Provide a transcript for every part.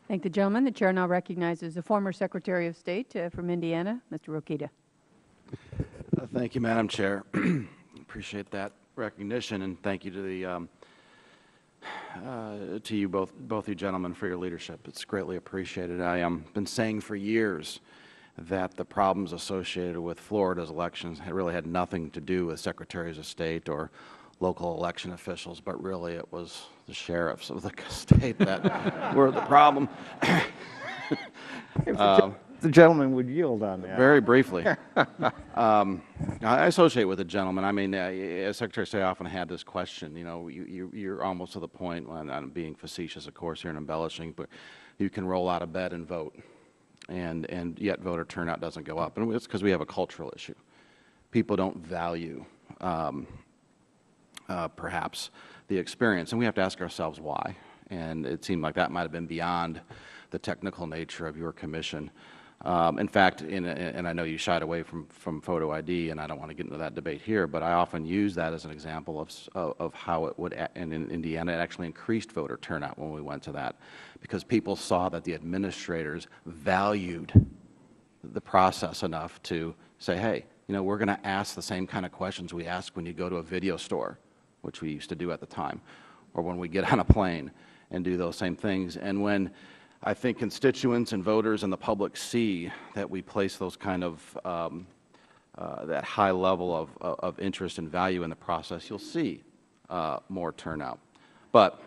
Thank the gentleman. The chair now recognizes the former Secretary of State from Indiana, Mr. Rokita. Thank you, Madam Chair. Appreciate that recognition, and thank you to the to you both you gentlemen for your leadership. It's greatly appreciated. I have been saying for years that the problems associated with Florida's elections really had nothing to do with secretaries of state or local election officials, but really it was the sheriffs of the state that were the problem. The gentleman would yield on that. Very briefly. I associate with the gentleman. I mean, as Secretary of State, I often had this question, you know, you're almost to the point, and I'm being facetious, of course, here and embellishing, but you can roll out of bed and vote, and yet voter turnout doesn't go up. And it's because we have a cultural issue. People don't value, perhaps, the experience, and we have to ask ourselves why. And it seemed like that might have been beyond the technical nature of your commission. In fact, and I know you shied away from photo ID, and I don't want to get into that debate here, but I often use that as an example of how it would, and in Indiana, it actually increased voter turnout when we went to that, because people saw that the administrators valued the process enough to say, hey, you know, we're going to ask the same kind of questions we ask when you go to a video store, which we used to do at the time, or when we get on a plane and do those same things. And when I think constituents and voters and the public see that we place those kind of, that high level of interest and value in the process, you'll see more turnout. But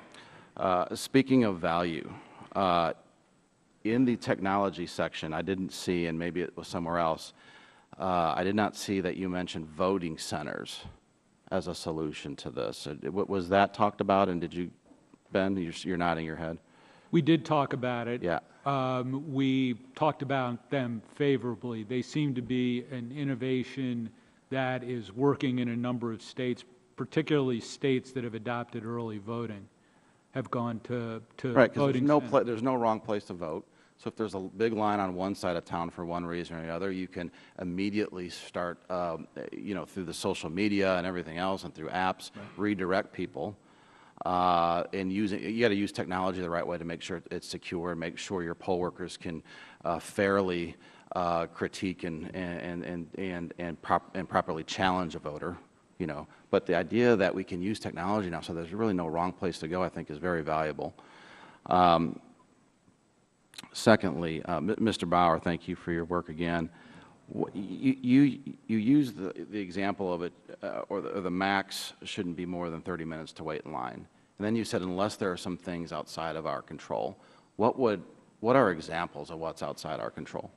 speaking of value, in the technology section, I didn't see, and maybe it was somewhere else, I did not see that you mentioned voting centers as a solution to this. Was that talked about, and did you, Ben, you're nodding your head? We did talk about it. Yeah. We talked about them favorably. They seem to be an innovation that is working in a number of states, particularly states that have adopted early voting, have gone to right, voting because there's no wrong place to vote. So if there's a big line on one side of town for one reason or the other, you can immediately start, you know, through the social media and everything else and through apps, redirect people. And you got to use technology the right way to make sure it's secure, make sure your poll workers can fairly critique and properly challenge a voter. You know, but the idea that we can use technology now, so there's really no wrong place to go, I think, is very valuable. Secondly, Mr. Bauer, thank you for your work again. You used the example of it, or the max shouldn't be more than 30 minutes to wait in line. And then you said, unless there are some things outside of our control. What are examples of what's outside our control?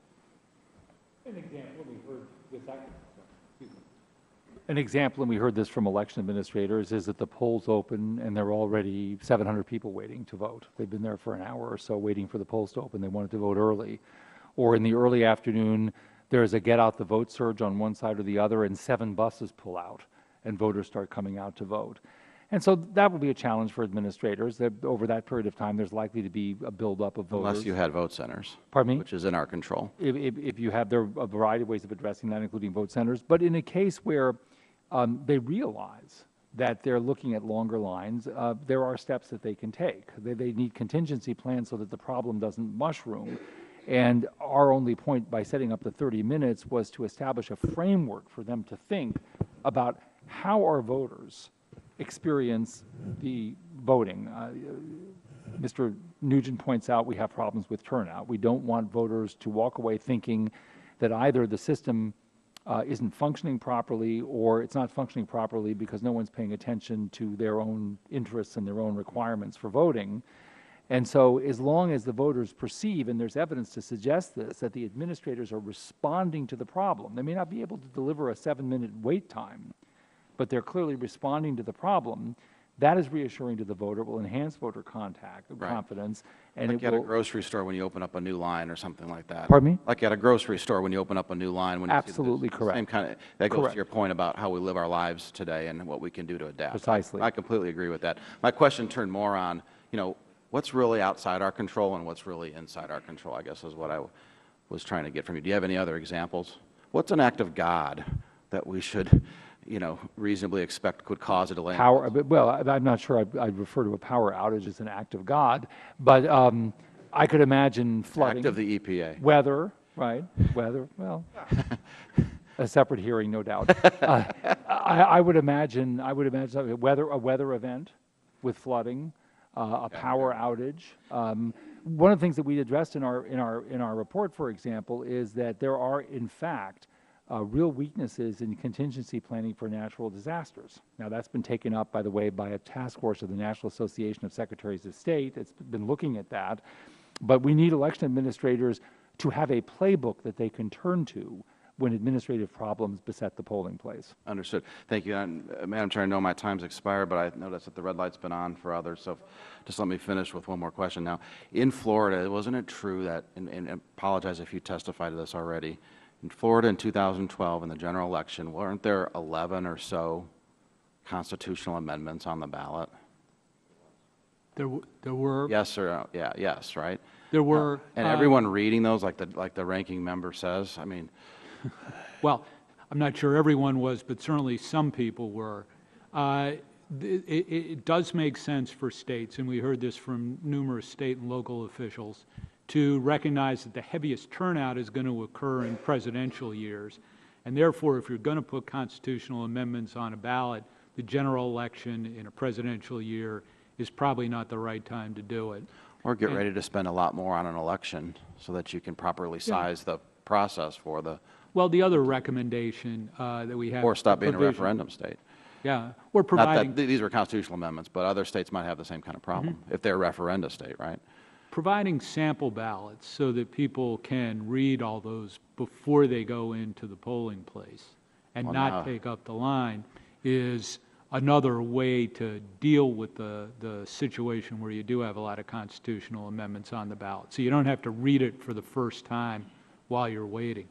An example, and we heard this from election administrators, is that the polls open and there are already 700 people waiting to vote. They've been there for an hour or so waiting for the polls to open. They wanted to vote early. Or in the early afternoon, there's a get out the vote surge on one side or the other, and 7 buses pull out and voters start coming out to vote. And so that will be a challenge for administrators, that over that period of time there's likely to be a buildup of voters. Unless you had vote centers. Pardon me? Which is in our control. If you have, there are a variety of ways of addressing that, including vote centers. But in a case where they realize that they're looking at longer lines, there are steps that they can take. They need contingency plans so that the problem doesn't mushroom. And our only point by setting up the 30 minutes was to establish a framework for them to think about how our voters experience the voting. Mr. Nugent points out we have problems with turnout. We don't want voters to walk away thinking that either the system isn't functioning properly, or it's not functioning properly because no one's paying attention to their own interests and their own requirements for voting. And so as long as the voters perceive, and there's evidence to suggest this, that the administrators are responding to the problem. They may not be able to deliver a 7-minute wait time, but they're clearly responding to the problem. That is reassuring to the voter. It will enhance voter confidence. And like at a grocery store when you open up a new line or something like that. Pardon me? Like at a grocery store when you open up a new line. When Absolutely you see correct. Same kind of, that goes to your point about how we live our lives today and what we can do to adapt. Precisely. I completely agree with that. My question turned more on, you know, what's really outside our control and what's really inside our control, I guess, is what I was trying to get from you. Do you have any other examples? What's an act of God that we should, you know, reasonably expect could cause a delay? Well, I'm not sure I'd refer to a power outage as an act of God, but I could imagine flooding. Act of the EPA. Weather, right? Weather, well, a separate hearing, no doubt. I would imagine something, a weather event with flooding, a power outage. One of the things that we addressed in our report, for example, is that there are, in fact, real weaknesses in contingency planning for natural disasters. Now, that's been taken up, by the way, by a task force of the National Association of Secretaries of State. It's been looking at that. But we need election administrators to have a playbook that they can turn to when administrative problems beset the polling place. Understood. Thank you. And, Madam Chair, I know my time's expired, but I noticed that the red light's been on for others, so just let me finish with one more question. Now, in Florida, wasn't it true that, and apologize if you testified to this already, in Florida in 2012, in the general election, weren't there 11 or so constitutional amendments on the ballot? There were. Yes or no? Yeah, yes, right? There were. And everyone reading those, like the ranking member says, I mean. Well, I'm not sure everyone was, but certainly some people were. It does make sense for states, and we heard this from numerous state and local officials, to recognize that the heaviest turnout is going to occur in presidential years. And therefore, if you're going to put constitutional amendments on a ballot, the general election in a presidential year is probably not the right time to do it. Or get ready to spend a lot more on an election so that you can properly size the process for the. Well, the other recommendation that we have. Or stop being a referendum state. Yeah, we're providing. Not that these are constitutional amendments, but other states might have the same kind of problem if they're a referenda state, right? Providing sample ballots so that people can read all those before they go into the polling place and not take up the line is another way to deal with the situation where you do have a lot of constitutional amendments on the ballot. So you don't have to read it for the first time while you're waiting.